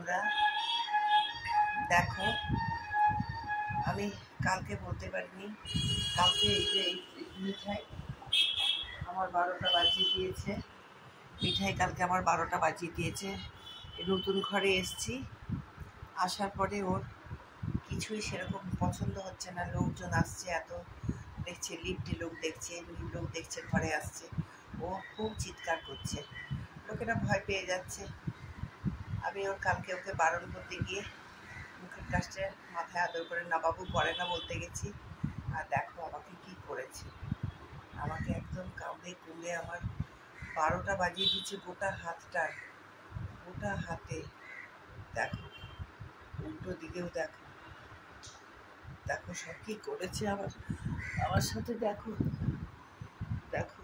বন্ধুরা, দেখো আমি কালকে বলতে পারিনি, কালকে এই যে মিঠাই আমার 12টা বাজিয়ে দিয়েছে। কালকে আমার 12টা বাজিয়ে দিয়েছে। নতুন ঘরে এসছি, আসার পরে ওর কিছুই সেরকম পছন্দ হচ্ছে না। লোকজন আসছে, এত দেখছে, লিফটে লোক দেখছে, লোক দেখছে, ঘরে আসছে, ও খুব চিৎকার করছে, লোকেরা ভয় পেয়ে যাচ্ছে। আমি কালকে ওকে বারণ করতে গিয়ে মুখের কাছে মাথায় আদর করে না বাবু পড়ে না বলতে গেছি, আর দেখো আমাকে কি করেছে। আমাকে একদম কামড়ে কুমড়ে আমার 12টা বাজিয়ে দিচ্ছে গোটা হাতে। দেখো উল্টো দিকেও দেখো সব কি করেছে আমার সাথে। দেখো দেখো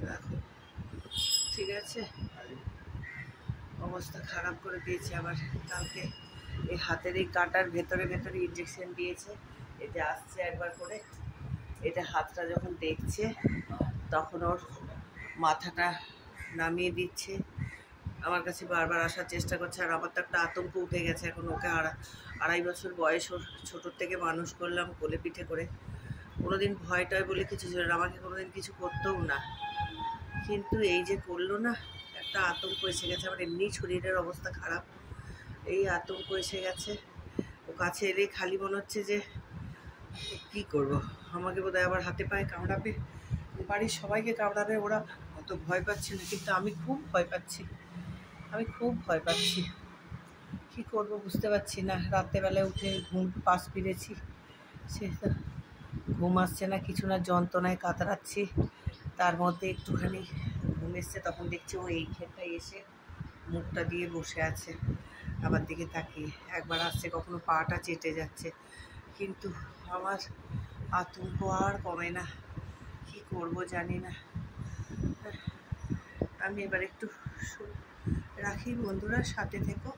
দেখো, ঠিক আছে, অবস্থা খারাপ করে দিয়েছে। আবার কালকে এই হাতের এই কাঁটার ভেতরে ইঞ্জেকশন দিয়েছে। এটা আসছে একবার করে, এটা হাতটা যখন দেখছে তখন ওর মাথাটা নামিয়ে দিচ্ছে, আমার কাছে বারবার আসার চেষ্টা করছে। আর আমার তো একটা আতঙ্ক উঠে গেছে এখন। ওকে 2.5 বছর বয়স, ওর ছোটোর থেকে মানুষ করলাম কোলে পিঠে করে, কোনোদিন ভয় টয় বলে কিছু ছিল না, আমাকে কোনোদিন কিছু করতেও না। কিন্তু এই যে করলো না, একটা আতঙ্ক এসে গেছে আমার। এমনি শরীরের অবস্থা খারাপ, এই আতঙ্ক এসে গেছে। ও কাছে এলেই খালি মনে হচ্ছে যে কী করব, আমাকে বোধহয় আবার হাতে পায়ে কামড়াবে, বাড়ির সবাইকে কামড়াবে। ওরা অত ভয় পাচ্ছে না, কিন্তু আমি খুব ভয় পাচ্ছি, কী করব বুঝতে পারছি না। রাত্রেবেলায় উঠে ঘুম পাশ ফিরেছি, সে ঘুম আসছে না, কিছু না, যন্ত্রণায় কাতরাচ্ছি। তার মধ্যে একটুখানি ঘুম এসছে, তখন দেখছি ও এই ক্ষেতটায় এসে মুখটা দিয়ে বসে আছে আমার দিকে তাকিয়ে। একবার আসছে, কখনো পাটা চেটে যাচ্ছে, কিন্তু আমার আতঙ্ক আর কমে না। কি করব জানি না। আমি এবার একটু রাখি, বন্ধুরা সাথে থেকো।